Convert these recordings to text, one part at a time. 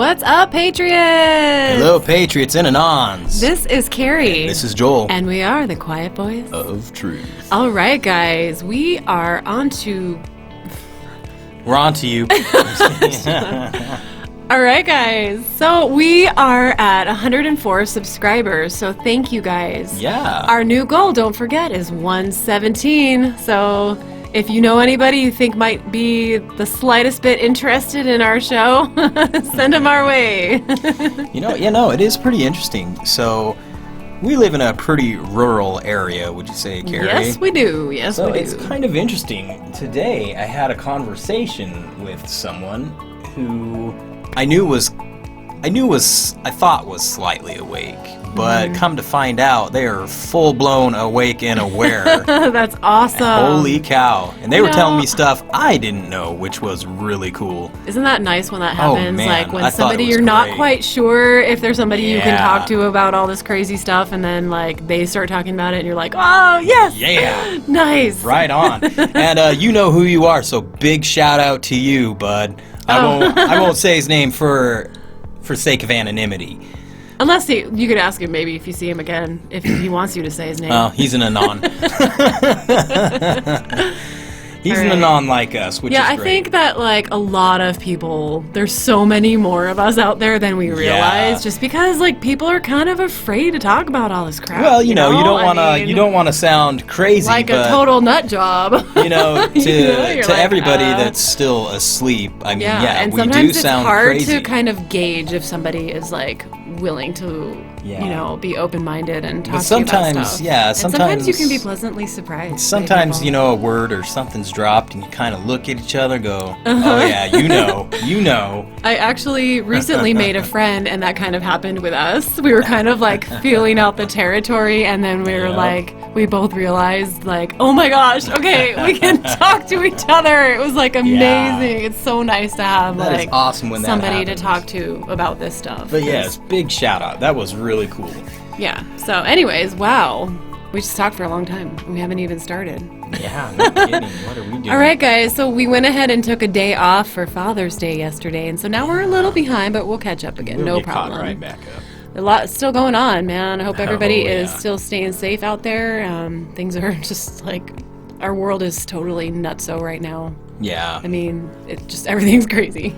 What's up, Patriots? Hello, Patriots and Anons. This is Carrie. And this is Joel. And we are the Quiet Boys of Truth. All right, guys. We are on to... We're on to you. All right, guys. So we are at 104 subscribers. So thank you, guys. Yeah. Our new goal, don't forget, is 117. So... if you know anybody you think might be the slightest bit interested in our show, send them our way. It is pretty interesting. So, we live in a pretty rural area, would you say, Carrie? Yes, we do. So it's kind of interesting. Today, I had a conversation with someone who I thought was slightly awake. But come to find out, they are full-blown awake and aware. That's awesome. Holy cow. And they were telling me stuff I didn't know, which was really cool. Isn't that nice when that happens? Oh, man. Like when I somebody you're not quite sure if there's somebody you can talk to about all this crazy stuff, and then like they start talking about it and you're like, oh, yes. Yeah. Nice. Right on. And you know who you are, so big shout out to you, bud. I won't say his name for sake of anonymity. Unless you could ask him maybe if you see him again, if he wants you to say his name. Oh, he's an anon. He's an anon like us, which is great. I think that like a lot of people, there's so many more of us out there than we realize, just because like people are kind of afraid to talk about all this crap. Well, you don't want to sound crazy, like but, a total nut job. To everybody that's still asleep. I mean, and we sometimes do sound it's hard crazy. to kind of gauge if somebody is like willing to, be open-minded and talk to you about stuff. And sometimes you can be pleasantly surprised. Sometimes, a word or something's dropped and you kind of look at each other and go, oh yeah, you know. I actually recently made a friend and that kind of happened with us. We were kind of like feeling out the territory and then we were like, we both realized like, oh my gosh, okay, we can talk to each other. It was like amazing. Yeah. It's so nice to have that is awesome when somebody that to talk to about this stuff. But yes, big shout out. That was really cool. Yeah. So anyways, wow. We just talked for a long time. We haven't even started. Yeah, no kidding. What are we doing? All right, guys. So we went ahead and took a day off for Father's Day yesterday, and so now we're a little behind, but we'll catch up again. No problem. Caught right back up. A lot still going on, man. I hope everybody is still staying safe out there. Things are just like, our world is totally nutso right now. Yeah. I mean, everything's crazy.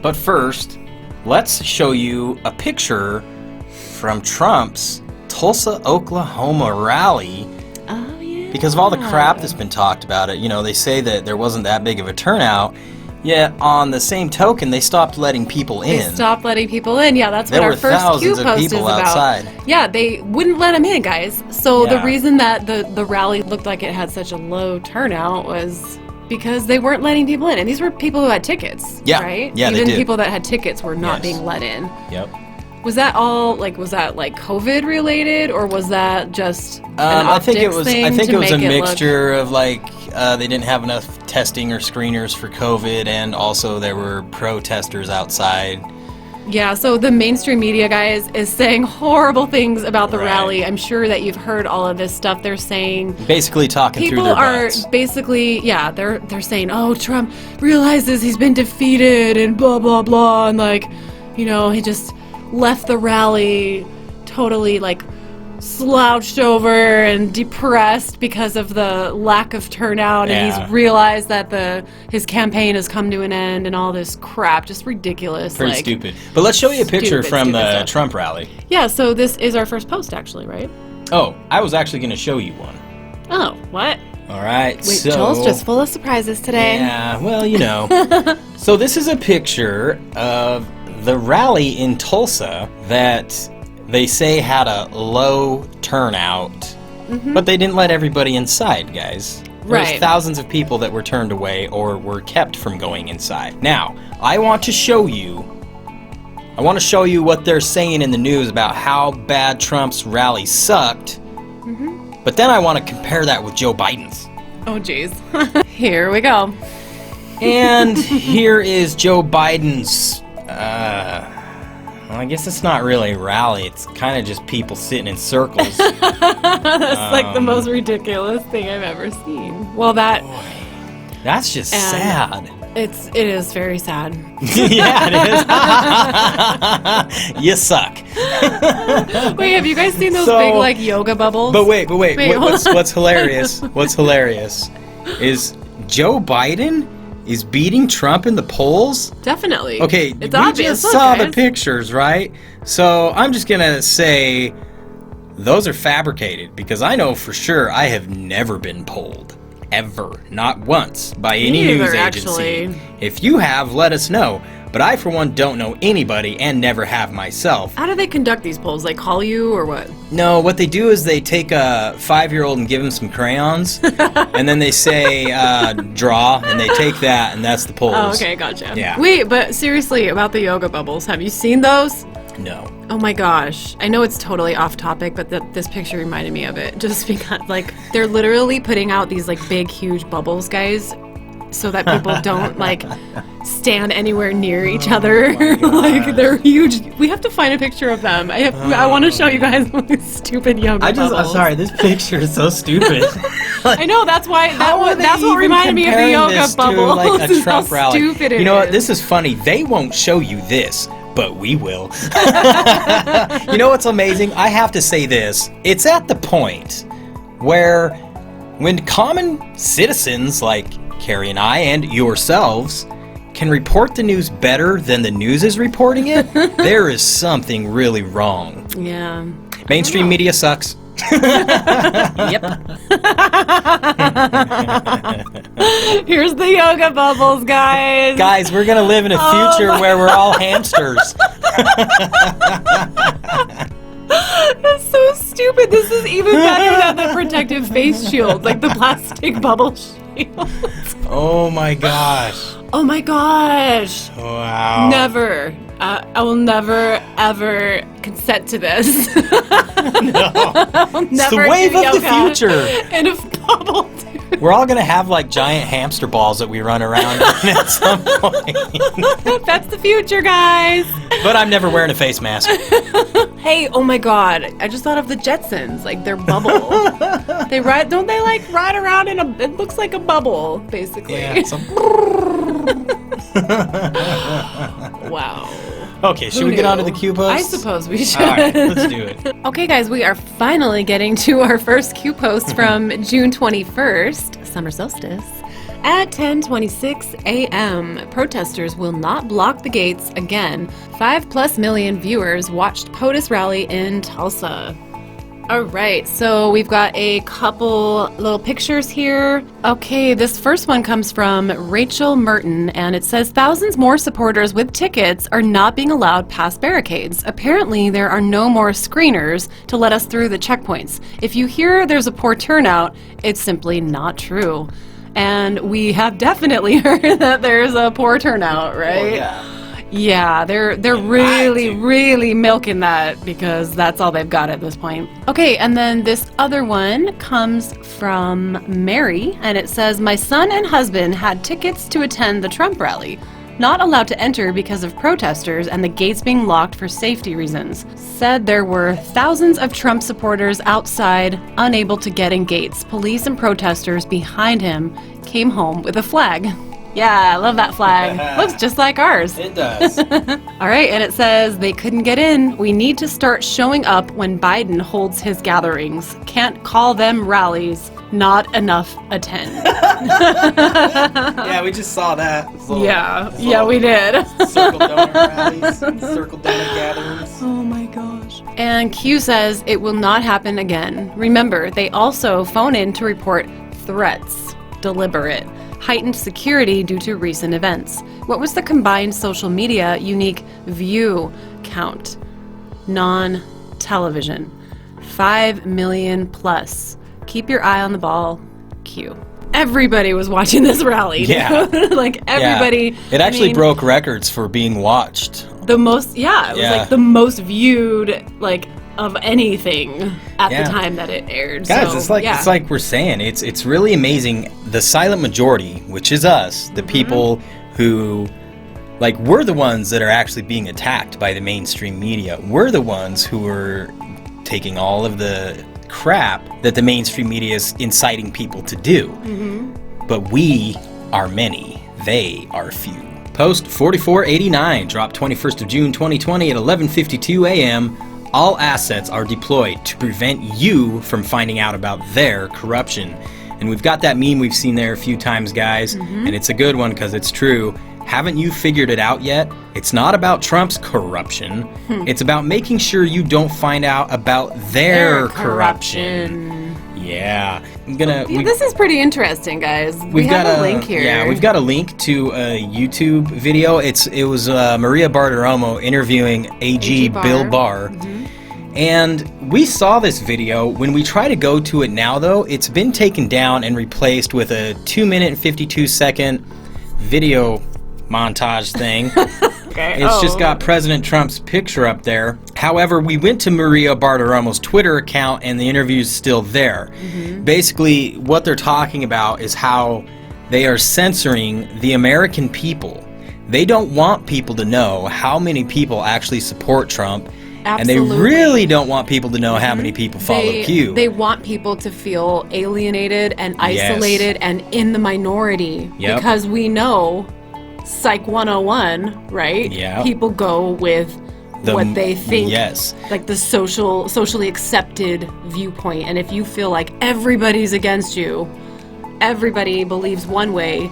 But first, let's show you a picture from Trump's Tulsa, Oklahoma rally. Oh, yeah. Because of all the crap that's been talked about it, they say that there wasn't that big of a turnout. Yet, on the same token, they stopped letting people in. They stopped letting people in. Yeah, that's what our first Q post is about. Outside. Yeah, they wouldn't let them in, guys. So the reason that the rally looked like it had such a low turnout was because they weren't letting people in. And these were people who had tickets, right? Yeah, Even they did. People that had tickets were not being let in. Yep. Was that COVID related, or was that just an optics thing? I think it was a mixture look... of they didn't have enough testing or screeners for COVID, and also there were protesters outside. Yeah, so the mainstream media, guys, is saying horrible things about the rally. I'm sure that you've heard all of this stuff they're saying. Basically talking through their butts. People are basically, they're saying, oh, Trump realizes he's been defeated and blah, blah, blah, and he just left the rally totally slouched over and depressed because of the lack of turnout, and he's realized that his campaign has come to an end and all this crap. Just ridiculous. Pretty stupid. But let's show you a picture from the Trump rally. Yeah, so this is our first post, actually, right? Oh, I was actually going to show you one. Oh, what? All right, wait, Joel's just full of surprises today. Yeah, well, So this is a picture of the rally in Tulsa that they say had a low turnout, but they didn't let everybody inside, guys. There's thousands of people that were turned away or were kept from going inside. Now, I want to show you what they're saying in the news about how bad Trump's rally sucked, but then I want to compare that with Joe Biden's. Oh, jeez. Here we go. And here is Joe Biden's I guess it's not really a rally. It's kind of just people sitting in circles. That's the most ridiculous thing I've ever seen. Well, that That's just And sad. It is very sad. Yeah, it is. You suck. Wait, have you guys seen those big like yoga bubbles? But wait. hold What's hilarious? What's hilarious is Joe Biden is beating Trump in the polls. Definitely. Okay, it's we obvious. just saw the pictures, right? So I'm just gonna say those are fabricated because I know for sure I have never been polled. Ever. Not once by any news agency. Actually. If you have, let us know. But I, for one, don't know anybody and never have myself. How do they conduct these polls? Like call you or what? No, what they do is they take a 5-year-old and give him some crayons, and then they say, draw, and they take that, and that's the polls. Oh, okay, gotcha. Yeah. Wait, but seriously, about the yoga bubbles, have you seen those? No. Oh my gosh. I know it's totally off topic, but this picture reminded me of it. Just because, like, they're literally putting out these, like, big, huge bubbles, guys, so that people don't, like, stand anywhere near each other. Like, they're huge. We have to find a picture of them. I want to show you guys these stupid yoga bubbles. I'm sorry, this picture is so stupid. I know, that's why, that's what reminded me of the yoga bubble. Like a Trump rally. Stupid it you know what, is. this is funny. They won't show you this, but we will. You know what's amazing? I have to say this. It's at the point where when common citizens like Carrie and I and yourselves can report the news better than the news is reporting it, there is something really wrong. Yeah. Mainstream media sucks. Yep. Here's the yoga bubbles, guys. Guys, we're gonna live in a future where we're all hamsters. That's so stupid. This is even better than the protective face shield, like the plastic bubble shield. Oh my gosh. Oh my gosh. Wow. Never. I will never, ever consent to this. No. I'll It's never the wave do of the yoga future. in a bubble, dude. We're all gonna have like giant hamster balls that we run around in at some point. That's the future, guys. But I'm never wearing a face mask. Hey, oh my god, I just thought of the Jetsons, like their bubble. Don't they like ride around in it looks like a bubble, basically. Yeah. Wow. Okay, should Who we get knew? on to the Q post? I suppose we should. All right, let's do it. Okay, guys, we are finally getting to our first Q post from June 21st, summer solstice. At 10:26 a.m., protesters will not block the gates again. 5+ million viewers watched POTUS rally in Tulsa. All right, so we've got a couple little pictures here. Okay, this first one comes from Rachel Merton, and it says thousands more supporters with tickets are not being allowed past barricades. Apparently, there are no more screeners to let us through the checkpoints. If you hear there's a poor turnout, it's simply not true. And we have definitely heard that there's a poor turnout, right? Oh, yeah. Yeah, they're really milking that because that's all they've got at this point. Okay, and then this other one comes from Mary, and it says, my son and husband had tickets to attend the Trump rally. Not allowed to enter because of protesters and the gates being locked for safety reasons. Said there were thousands of Trump supporters outside, unable to get in gates. Police and protesters behind him came home with a flag. Yeah, I love that flag. Looks just like ours. It does. All right, and it says they couldn't get in. We need to start showing up when Biden holds his gatherings. Can't call them rallies. Not enough attend. Yeah, we just saw that. Yeah, we did. Circle donor rallies, circle donor gatherings. Oh my gosh. And Q says it will not happen again. Remember, they also phone in to report threats. Deliberate. Heightened security due to recent events. What was the combined social media unique view count? Non-television. 5 million plus. Keep your eye on the ball. Q. Everybody was watching this rally. Yeah. Like everybody. Yeah. It actually broke records for being watched. The most, it was like the most viewed, like, of anything at the time that it aired. Guys, so, it's like we're saying, it's really amazing. The silent majority, which is us, the people who, like, we're the ones that are actually being attacked by the mainstream media. We're the ones who are taking all of the crap that the mainstream media is inciting people to do. But we are many, they are few. Post 4489, dropped 21st of June 2020 at 11:52 a.m. All assets are deployed to prevent you from finding out about their corruption. And we've got that meme we've seen there a few times, guys, and it's a good one because it's true. Haven't you figured it out yet? It's not about Trump's corruption. It's about making sure you don't find out about their corruption. Yeah. This is pretty interesting, guys. We have a link here. Yeah, we've got a link to a YouTube video. It was Maria Bartiromo interviewing AG Bill Barr. And we saw this video. When we try to go to it now, though, it's been taken down and replaced with a 2-minute and 52-second video montage thing. It's just got President Trump's picture up there. However, we went to Maria Bartiromo's Twitter account and the interview's still there. Basically, what they're talking about is how they are censoring the American people. They don't want people to know how many people actually support Trump. Absolutely. And they really don't want people to know how many people follow Q. They want people to feel alienated and isolated and in the minority. Because we know, Psych 101, right? Yeah. People go with what they think, like the socially accepted viewpoint. And if you feel like everybody's against you, everybody believes one way,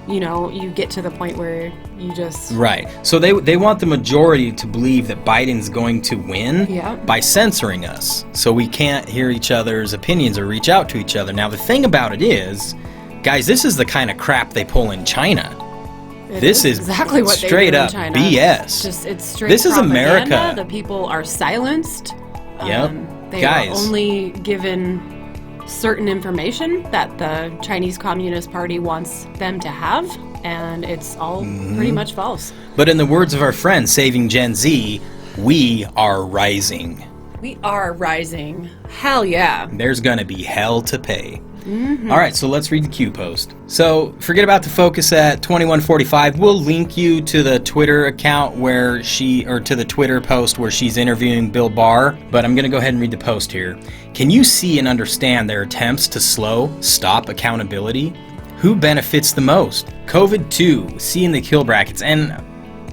you know, you get to the point where you just... Right. So they want the majority to believe that Biden's going to win by censoring us. So we can't hear each other's opinions or reach out to each other. Now, the thing about it is, guys, this is the kind of crap they pull in China. This is exactly what straight they do up in China. BS. It's straight This is propaganda. America. The people are silenced. They Guys. are only given certain information that the Chinese Communist Party wants them to have, and it's all pretty much false. But in the words of our friend Saving Gen Z, we are rising. We are rising. Hell yeah. There's gonna be hell to pay. All right, so let's read the Q post. So forget about the focus at 2145. We'll link you to the Twitter account or to the Twitter post where she's interviewing Bill Barr. But I'm going to go ahead and read the post here. Can you see and understand their attempts to stop accountability? Who benefits the most? COVID-2, see in the kill brackets. And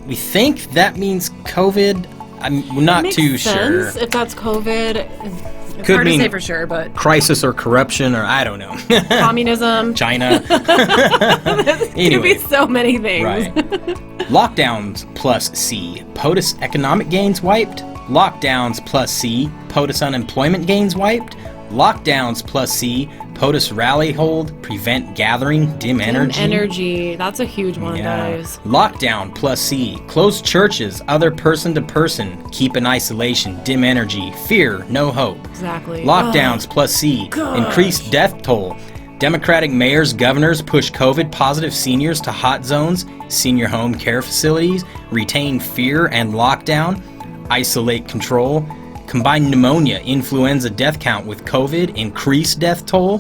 we think that means COVID. I'm not too sure. If that's COVID. It's Could hard to mean say for sure, but crisis or corruption, or I don't know. communism, China. Anyway, could be so many things. Right. Lockdowns plus C. POTUS economic gains wiped. Lockdowns plus C. POTUS unemployment gains wiped. Lockdowns plus C. POTUS rally hold. Prevent gathering. Dim energy. That's a huge one, guys. Lockdown plus C. Close churches. Other person to person. Keep in isolation. Dim energy. Fear. No hope. Exactly. Lockdowns plus C. Increased death toll. Democratic mayors, governors push COVID positive seniors to hot zones, senior home care facilities, retain fear and lockdown, isolate control, combine pneumonia, influenza death count with COVID, increase death toll.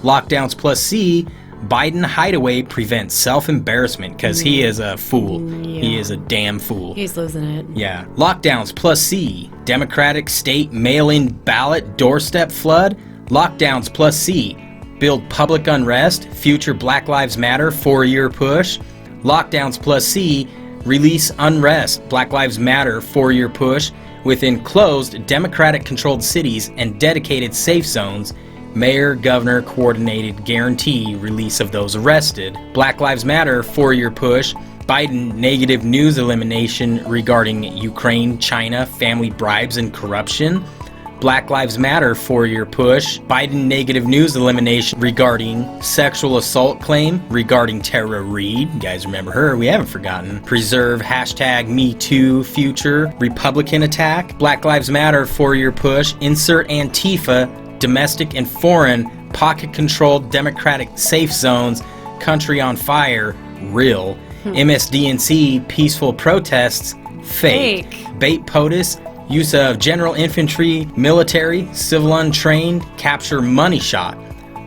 Lockdowns plus C. Biden hideaway prevents self-embarrassment because he is a fool. He is a damn fool. He's losing it. Yeah. Lockdowns plus C. Democratic state mail-in ballot doorstep flood. Lockdowns plus C. Build public unrest. Future Black Lives Matter 4-year push. Lockdowns plus C. Release unrest. Black Lives Matter 4-year push within closed Democratic-controlled cities and dedicated safe zones. Mayor, governor, coordinated, guarantee release of those arrested. Black Lives Matter 4-year push. Biden negative news elimination regarding Ukraine, China, family bribes and corruption. Black Lives Matter 4-year push. Biden negative news elimination regarding sexual assault claim regarding Tara Reid. You guys remember her? We haven't forgotten. Preserve hashtag #MeToo future Republican attack. Black Lives Matter 4-year push. Insert Antifa domestic and foreign pocket-controlled democratic safe zones. Country on fire. Real. MSDNC peaceful protests. Fake. Bait POTUS. Use of general infantry, military, civil untrained, capture money shot,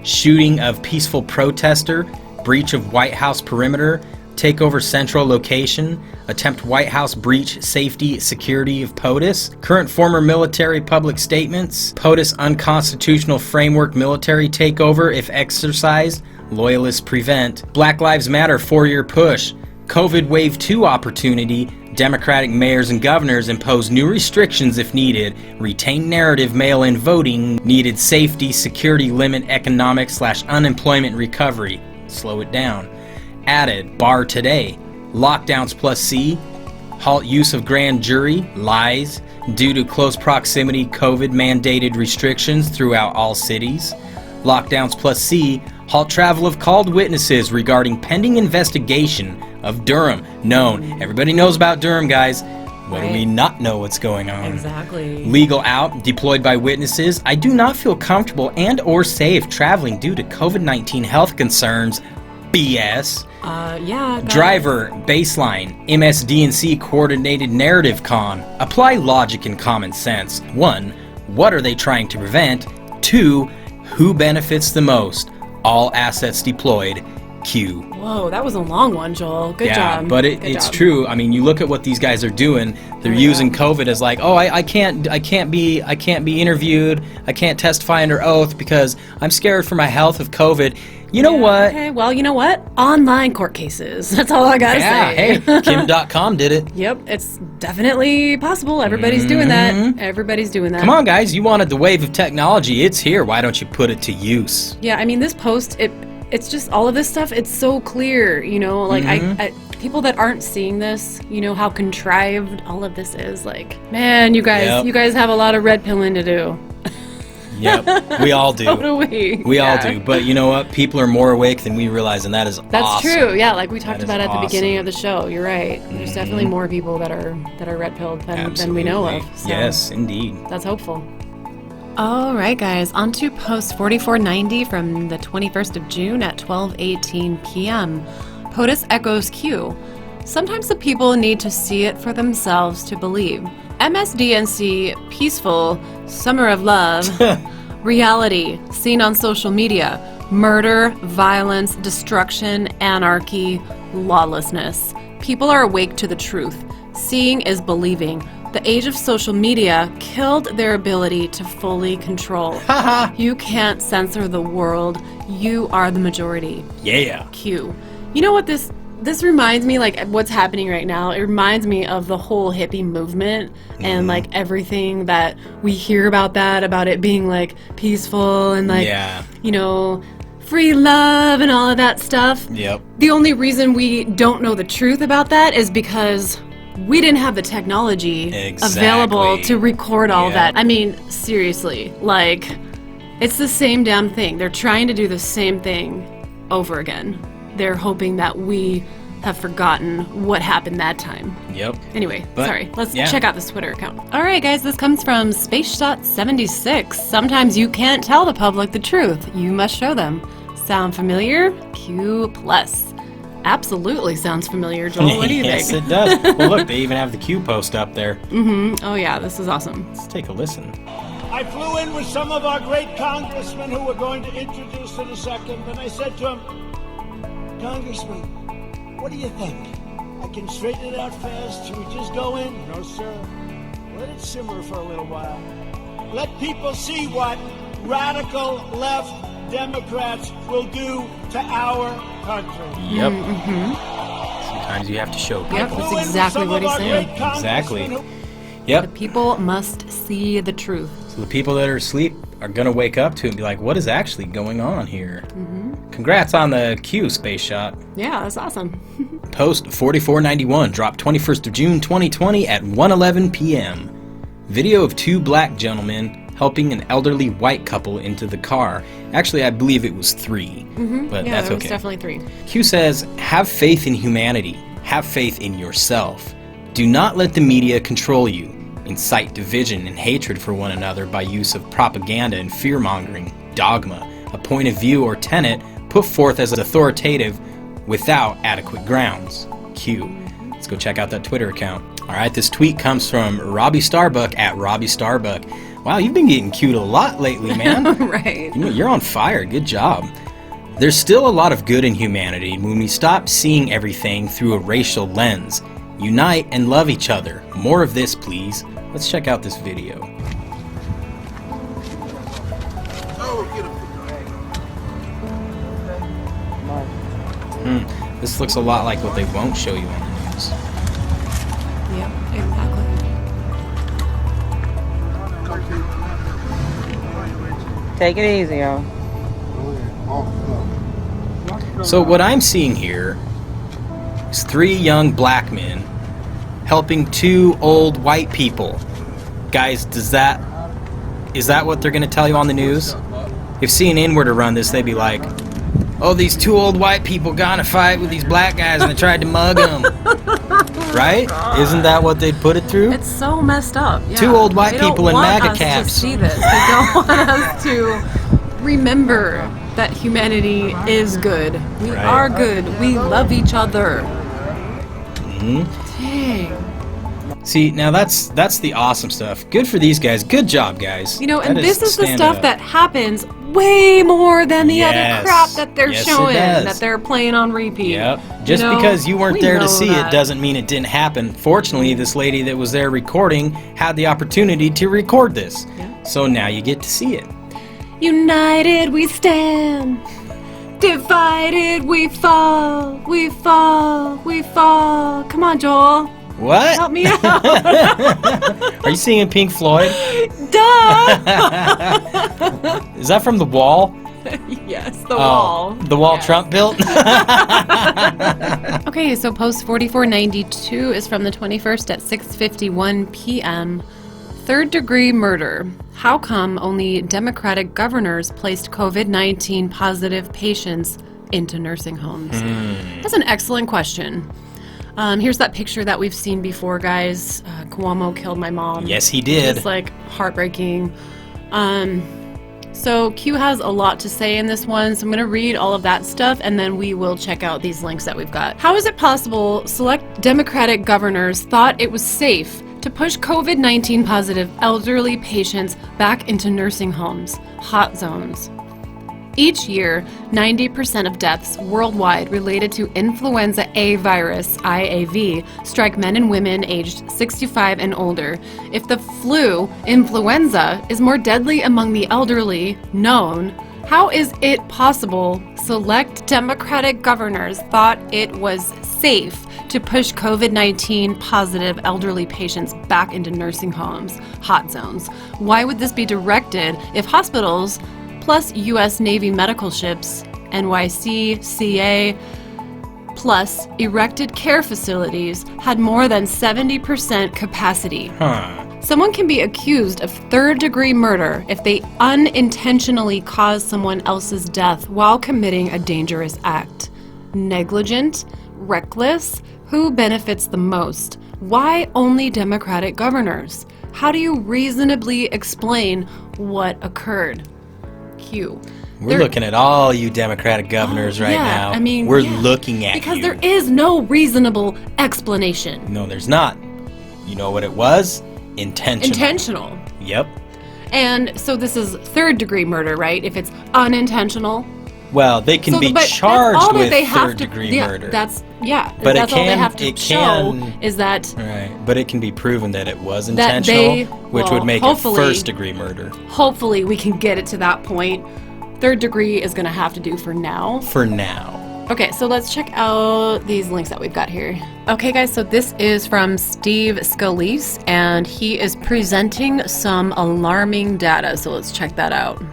shooting of peaceful protester, breach of White House perimeter, take over central location, attempt White House breach safety security of POTUS, current former military public statements, POTUS unconstitutional framework military takeover if exercised, Loyalists prevent. Black Lives Matter 4-year push. COVID Wave 2 opportunity. Democratic mayors and governors impose new restrictions if needed. Retain narrative mail-in voting. Needed safety, security limit economic/unemployment recovery. Slow it down. Added. Bar today. Lockdowns plus C. Halt use of grand jury. Lies. Due to close proximity COVID mandated restrictions throughout all cities. Lockdowns plus C. Halt travel of called witnesses regarding pending investigation of Durham. Known. Everybody knows about Durham, guys. What do we not know what's going on? Exactly. Legal out, deployed by witnesses. I do not feel comfortable and or safe traveling due to COVID-19 health concerns. BS. Yeah. Driver, baseline, MSDNC coordinated narrative con. Apply logic and common sense. 1. What are they trying to prevent? 2. Who benefits the most? All assets deployed. Q. Whoa, that was a long one, Joel. Good job. Yeah, but it's true. I mean, you look at what these guys are doing. They're using COVID as like, oh, I can't be interviewed. I can't testify under oath because I'm scared for my health of COVID. You know what? Okay, well, you know what? Online court cases. That's all I gotta say. Hey, Kim.com did it. Yep, it's definitely possible. Everybody's doing that. Everybody's doing that. Come on, guys. You wanted the wave of technology. It's here. Why don't you put it to use? Yeah, I mean, this post, it's just all of this stuff. It's so clear, you know, like I people that aren't seeing this, you know, how contrived all of this is. Like, man, you guys have a lot of red pilling to do. Yep, we all do. So do we. We all do. But you know what? People are more awake than we realize, and that is That's awesome. true. Yeah, like we talked about at awesome. the beginning of the show. You're right. There's definitely more people that are red pilled than we know of. So yes, indeed. that's hopeful. All right, guys, on to post 4490 from the 21st of June at 12:18 p.m. POTUS echoes Q. Sometimes the people need to see it for themselves to believe. MSDNC, peaceful, summer of love, reality, seen on social media, murder, violence, destruction, anarchy, lawlessness. People are awake to the truth. Seeing is believing. The age of social media killed their ability to fully control. You can't censor the world. You are the majority. Yeah. Q. You know what this reminds me, like what's happening right now, it reminds me of the whole hippie movement and like everything that we hear about it being like peaceful and like, you know, free love and all of that stuff. Yep. The only reason we don't know the truth about that is because we didn't have the technology available to record all that. I mean, seriously, like, it's the same damn thing. They're trying to do the same thing over again. They're hoping that we have forgotten what happened that time. Yep. Anyway, sorry. Let's check out this Twitter account. All right, guys, this comes from SpaceShot76. Sometimes you can't tell the public the truth. You must show them. Sound familiar? Q+. Absolutely sounds familiar, Joel. What do you yes, think? It does. Well, look, they even have the Q post up there. Oh, yeah, this is awesome. Let's take a listen. I flew in with some of our great congressmen who we're going to introduce in a second, and I said to him, Congressman, what do you think? I can straighten it out fast? Should we just go in? No, sir. Let it simmer for a little while. Let people see what radical left Democrats will do to our country. Yep. Sometimes you have to show people. Yep, that's exactly what he's saying. Exactly. Yep. The people must see the truth. So the people that are asleep are going to wake up to it and be like, what is actually going on here? Congrats on the Q, Space Shot. Yeah, that's awesome. Post 4491 dropped 21st of June 2020 at 1:11 p.m. Video of two black gentlemen helping an elderly white couple into the car. Actually, I believe it was three, but that's okay. It was definitely three. Q says, have faith in humanity. Have faith in yourself. Do not let the media control you. Incite division and hatred for one another by use of propaganda and fear-mongering, dogma, a point of view or tenet put forth as authoritative without adequate grounds. Q. Let's go check out that Twitter account. All right, this tweet comes from Robbie Starbuck at Robbie Starbuck. Wow, you've been getting cued a lot lately, man. Right. You're on fire. Good job. There's still a lot of good in humanity when we stop seeing everything through a racial lens. Unite and love each other. More of this, please. Let's check out this video. This looks a lot like what they won't show you on the news. Yep, exactly. Take it easy, y'all. So what I'm seeing here is 3 young black men helping 2 old white people. Guys, is that what they're going to tell you on the news? If CNN were to run this, they'd be like, oh, these 2 old white people got in a fight with these black guys and they tried to mug them. Right? Isn't that what they'd put it through? It's so messed up. Yeah. 2 old white They don't people in want MAGA us caps. to see this. They don't want us to remember that humanity is good. We Right. are good. We love each other. Mhm. Dang. See, now that's the awesome stuff. Good for these guys. Good job, guys. You know, and That this is the stand stuff up. that happens way more than the other Yes. crap that they're Yes, it showing, does. that they're playing on repeat. Yep. Just You know, because you weren't we there to know see that. it doesn't mean it didn't happen. Fortunately, this lady that was there recording had the opportunity to record this. Yeah. So now you get to see it. United we stand. Divided we fall. We fall. We fall. Come on, Joel. What? Help me out. Are you singing Pink Floyd? Duh. Is that from The Wall? Yes, the wall. The wall Yes. Trump built? Okay, so post 4492 is from the 21st at 6:51 p.m. 3rd-degree murder. How come only Democratic governors placed COVID-19 positive patients into nursing homes? That's an excellent question. Here's that picture that we've seen before, guys. Cuomo killed my mom. Yes, he did. It's like heartbreaking. So Q has a lot to say in this one, so I'm going to read all of that stuff and then we will check out these links that we've got. How is it possible select Democratic governors thought it was safe to push COVID-19 positive elderly patients back into nursing homes, hot zones? Each year, 90% of deaths worldwide related to influenza A virus, IAV, strike men and women aged 65 and older. If the flu, influenza, is more deadly among the elderly known, how is it possible select Democratic governors thought it was safe to push COVID-19 positive elderly patients back into nursing homes, hot zones? Why would this be directed if hospitals plus U.S. Navy medical ships, NYC, CA, plus erected care facilities had more than 70% capacity? Someone can be accused of 3rd-degree murder if they unintentionally cause someone else's death while committing a dangerous act. Negligent? Reckless? Who benefits the most? Why only Democratic governors? How do you reasonably explain what occurred? Q. We're looking at all you Democratic governors right now. I mean, we're yeah, looking at because you. there is no reasonable explanation. No, there's not. You know what it was? Intentional. Intentional. Yep. And so this is 3rd-degree murder, right? If it's unintentional. Well, they can be but that's charged all that with they have 3rd-degree murder. But But that's all they can- have to it show can- is that Right, but it can be proven that it was That intentional, they- which well, would make it hopefully- 1st-degree murder. hopefully we can get it to that point. 3rd-degree is going to have to do for now. For now. Okay, so let's check out these links that we've got here. Okay, guys, so this is from Steve Scalise, and he is presenting some alarming data. So let's check that out.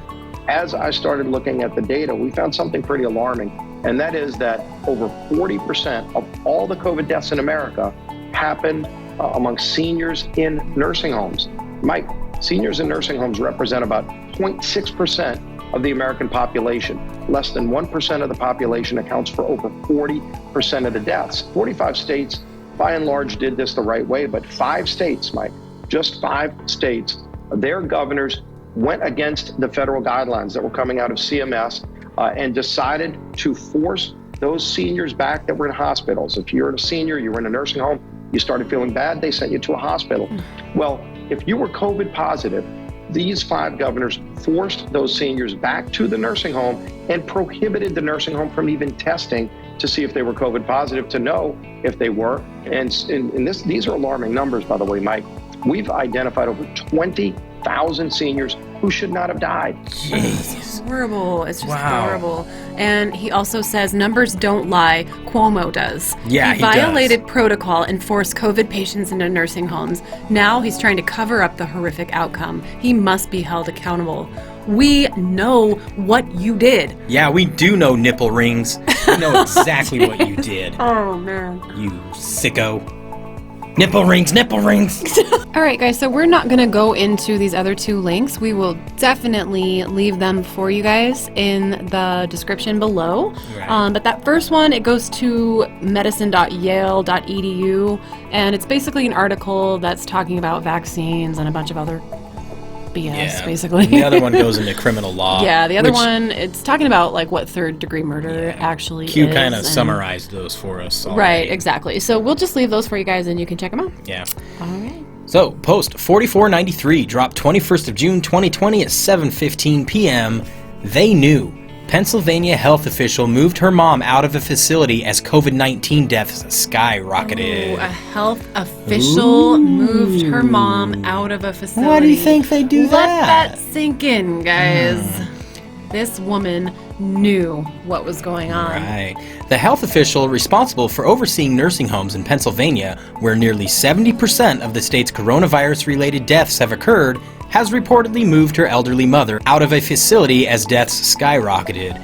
As I started looking at the data, we found something pretty alarming, and that is that over 40% of all the COVID deaths in America happened among seniors in nursing homes. Mike, seniors in nursing homes represent about 0.6% of the American population. Less than 1% of the population accounts for over 40% of the deaths. 45 states, by and large, did this the right way, but 5 states, Mike, just 5 states, their governors went against the federal guidelines that were coming out of CMS and decided to force those seniors back that were in hospitals. If you're a senior, you were in a nursing home, you started feeling bad, they sent you to a hospital. Well, if you were COVID positive, these 5 governors forced those seniors back to the nursing home and prohibited the nursing home from even testing to see if they were COVID positive, to know if they were. And these are alarming numbers, by the way, Mike. We've identified over 20 1,000 seniors who should not have died. It's horrible. It's just horrible. And he also says numbers don't lie. Cuomo does. Yeah, he violated protocol and forced COVID patients into nursing homes. Now he's trying to cover up the horrific outcome. He must be held accountable. We know what you did. Yeah, we do know nipple rings. We know exactly what you did. Oh, man. You sicko. Nipple rings, nipple rings. All right, guys, so we're not going to go into these other two links. We will definitely leave them for you guys in the description below. Right. But that first one, it goes to medicine.yale.edu, and it's basically an article that's talking about vaccines and a bunch of other BS, basically. The other one goes into criminal law. Yeah, the other one, it's talking about like what third-degree murder actually Q is. kind of summarized those for us already. Right, exactly. So we'll just leave those for you guys, and you can check them out. Yeah. All right. So, post 4493 dropped 21st of June 2020 at 7:15 p.m. They knew. Pennsylvania health official moved her mom out of a facility as COVID-19 deaths skyrocketed. Ooh, a health official moved her mom out of a facility. Why do you think they do that? Let that sink in, guys. This woman knew what was going on. Right. The health official responsible for overseeing nursing homes in Pennsylvania, where nearly 70% of the state's coronavirus-related deaths have occurred, has reportedly moved her elderly mother out of a facility as deaths skyrocketed.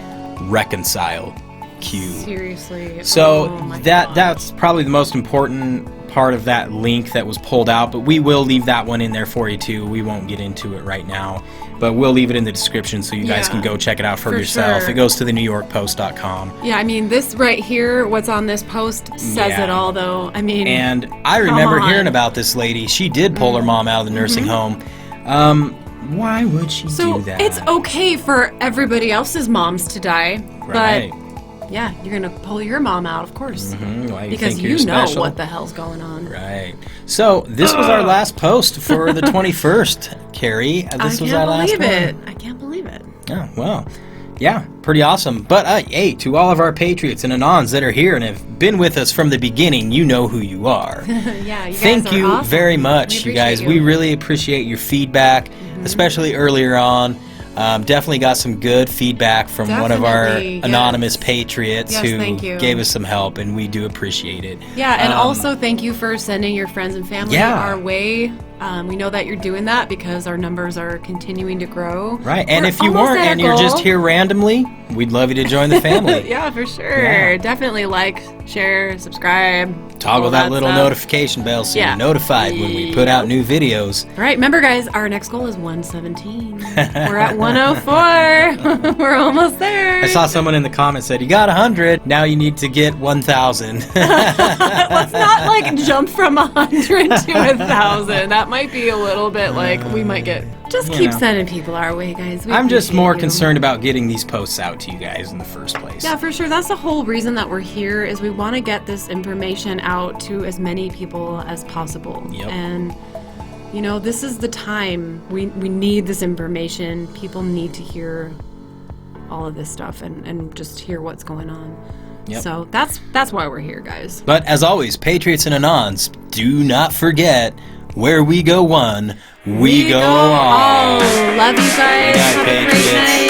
Reconcile. Q. Seriously. So oh my that God. that's probably the most important part of that link that was pulled out, but we will leave that one in there for you too. We won't get into it right now, but we'll leave it in the description so you guys Yeah, can go check it out for yourself. sure. It goes to the NewYorkPost.com. Yeah, I mean, this right here, what's on this post says it all, though. I mean, And I remember on. hearing about this lady. She did pull her mom out of the nursing home. Why would she so do that? it's okay for everybody else's moms to die, Right. but yeah, you're gonna pull your mom out, of course, Why you because think you you're know special? what the hell's going on. Right. So this was our last post for the 21st, Carrie. This was our last one. I can't believe it. Oh, well, yeah, pretty awesome. But hey, to all of our Patriots and Anons that are here and have been with us from the beginning, you know who you are. Yeah, you guys Thank are you awesome. very much, We you guys. appreciate We really appreciate your feedback, especially earlier on. Definitely got some good feedback from one of our Definitely, yes. anonymous Patriots Yes, who thank you. gave us some help, and we do appreciate it. Yeah, and also thank you for sending your friends and family Yeah. our way. We know that you're doing that because our numbers are continuing to grow. Right, and We're if you almost weren't at our and you're just goal. here randomly, we'd love you to join the family. Yeah, for sure. Yeah. Definitely like, share, subscribe. Toggle all that little stuff. notification bell so Yeah. you're notified when we put out new videos. All right, remember, guys, our next goal is 117. We're at 104. We're almost there. I saw someone in the comments said, you got 100, now you need to get 1,000. Let's not like jump from 100 to 1,000. That might be a little bit like we might get. Just You keep know. sending people our way, guys. We I'm just appreciate more you. concerned about getting these posts out to you guys in the first place. Yeah, for sure. That's the whole reason that we're here is we want to get this information out to as many people as possible. Yep. And you know, this is the time we need this information. People need to hear all of this stuff and just hear what's going on. Yep. So that's why we're here, guys. But as always, Patriots and Anons, do not forget, where we go one, we go all. Love you guys. Good night, Have a great Patriots. night.